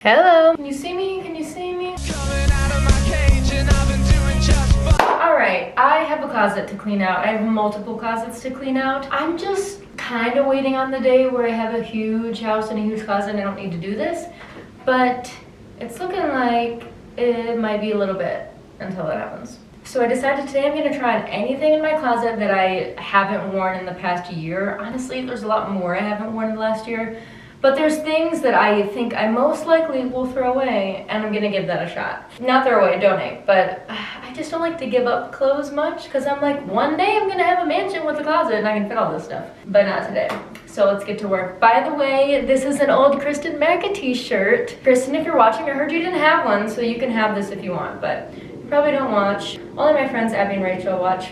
Hello, can you see me? Can you see me? Alright, I have a closet to clean out. I have multiple closets to clean out. I'm just kind of waiting on the day where I have a huge house and a huge closet and I don't need to do this. But it's looking like it might be a little bit until it happens. So I decided today I'm going to try on anything in my closet that I haven't worn in the past year. Honestly, there's a lot more I haven't worn in the last year. But there's things that I think I most likely will throw away, and I'm gonna give that a shot. Not throw away, donate, but I just don't like to give up clothes much, because I'm like, one day I'm gonna have a mansion with a closet and I can fit all this stuff. But not today. So let's get to work. By the way, this is an old Kristen Macca t-shirt. Kristen, if you're watching, I heard you didn't have one, so you can have this if you want, but you probably don't watch. Only my friends Abby and Rachel watch.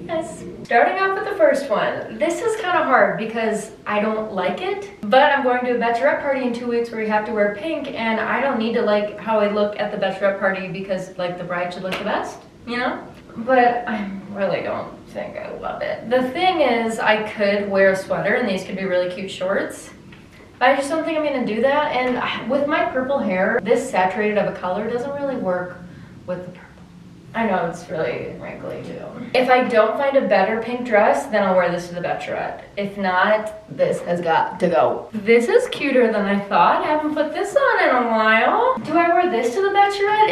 Yes. Starting off with the first one. This is kind of hard because I don't like it, but I'm going to a bachelorette party in 2 weeks where you have to wear pink, and I don't need to like how I look at the bachelorette party because like the bride should look the best, you know? But I really don't think I love it. The thing is, I could wear a sweater and these could be really cute shorts. But I just don't think I'm gonna do that, and with my purple hair, this saturated of a color doesn't really work with the purple. I know it's really wrinkly too. If I don't find a better pink dress, then I'll wear this to the bachelorette. If not, this has got to go. This is cuter than I thought. I haven't put this on in a while. Do I wear this to the bachelorette?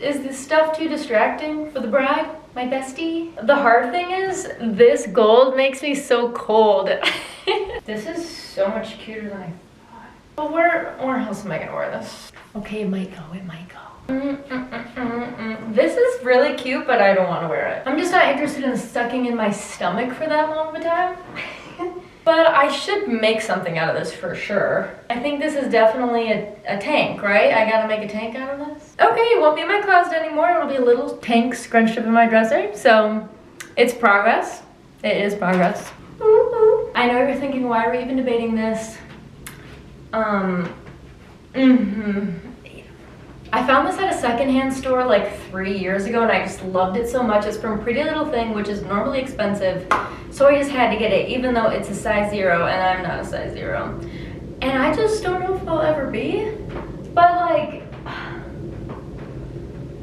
Is this stuff too distracting for the bride, my bestie? The hard thing is, this gold makes me so cold. This is so much cuter than I thought. But where else am I gonna wear this? Okay, it might go, it might go. This is really cute, but I don't want to wear it. I'm just not interested in sucking in my stomach for that long of a time. But I should make something out of this for sure. I think this is definitely a tank, right? I gotta make a tank out of this. Okay, it won't be in my closet anymore. It'll be a little tank scrunched up in my dresser. So it's progress. It is progress. I know you're thinking, why are we even debating this? I found this at a secondhand store like 3 years ago and I just loved it so much. It's from Pretty Little Thing, which is normally expensive. So I just had to get it, even though it's a size 0 and I'm not a size 0. And I just don't know if I'll ever be. But like,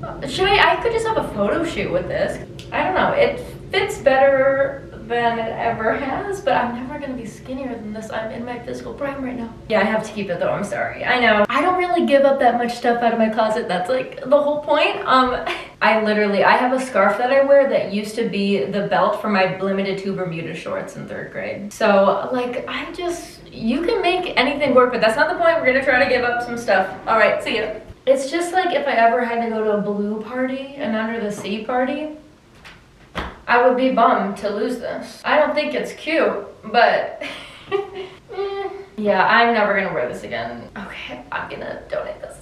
I could just have a photo shoot with this. I don't know, it fits better than it ever has, but I'm never gonna be skinnier than this. I'm in my physical prime right now. Yeah, I have to keep it though, I'm sorry. I know. I don't really give up that much stuff out of my closet. That's like the whole point. I have a scarf that I wear that used to be the belt for my limited to Bermuda shorts in 3rd grade. So like, you can make anything work, but that's not the point. We're gonna try to give up some stuff. All right, see ya. It's just like if I ever had to go to a blue party, an under the sea party, I would be bummed to lose this. I don't think it's cute, but yeah, I'm never gonna wear this again. Okay, I'm gonna donate this.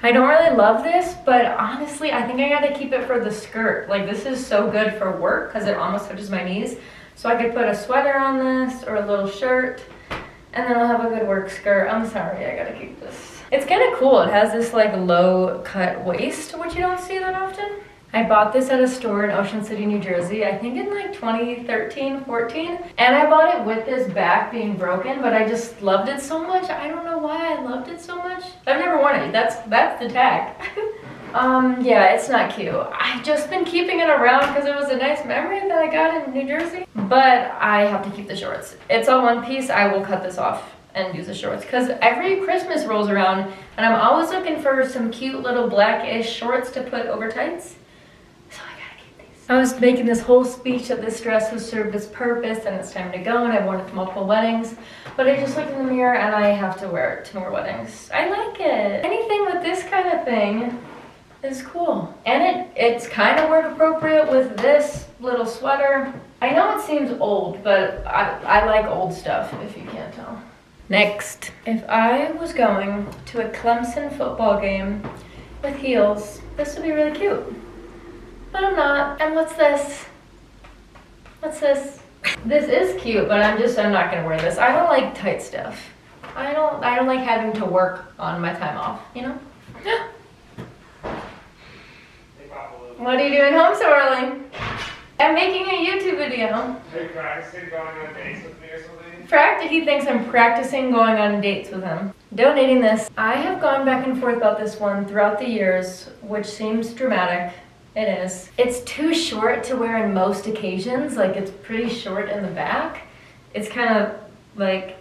I don't really love this, but honestly, I think I gotta keep it for the skirt. Like, this is so good for work because it almost touches my knees. So I could put a sweater on this or a little shirt, and then I'll have a good work skirt. I'm sorry, I gotta keep this. It's kind of cool. It has this like low cut waist, which you don't see that often. I bought this at a store in Ocean City, New Jersey, I think in like 2013, 14. And I bought it with this back being broken, but I just loved it so much. I don't know why I loved it so much. I've never worn it. That's the tag. Yeah, it's not cute. I've just been keeping it around because it was a nice memory that I got in New Jersey. But I have to keep the shorts. It's all one piece. I will cut this off and use the shorts because every Christmas rolls around and I'm always looking for some cute little blackish shorts to put over tights. I was making this whole speech that this dress has served its purpose and it's time to go, and I've worn it to multiple weddings, but I just looked in the mirror and I have to wear it to more weddings. I like it. Anything with this kind of thing is cool. And it's kind of work appropriate with this little sweater. I know it seems old, but I like old stuff, if you can't tell. Next, if I was going to a Clemson football game with heels, this would be really cute. But I'm not. And what's this? What's this? This is cute, but I'm not gonna wear this. I don't like tight stuff. I don't like having to work on my time off, you know? What are you doing home so early? I'm making a YouTube video. Are you practicing going on dates with me or something? He thinks I'm practicing going on dates with him. Donating this. I have gone back and forth about this one throughout the years, which seems dramatic. It is. It's too short to wear in most occasions. Like, it's pretty short in the back. It's kind of like,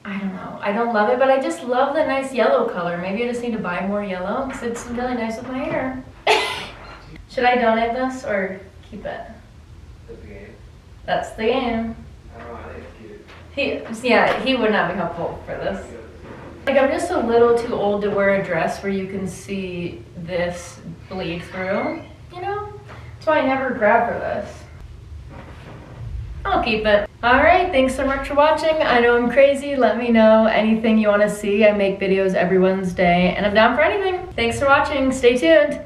I don't know. I don't love it, but I just love the nice yellow color. Maybe I just need to buy more yellow because it's really nice with my hair. Should I donate this or keep it? That's the game. That's the game. I don't know, I think it's cute. He would not be helpful for this. Like, I'm just a little too old to wear a dress where you can see this bleed through, you know? That's why I never grab for this. I'll keep it. Alright, thanks so much for watching. I know I'm crazy. Let me know anything you want to see. I make videos every Wednesday, and I'm down for anything. Thanks for watching. Stay tuned.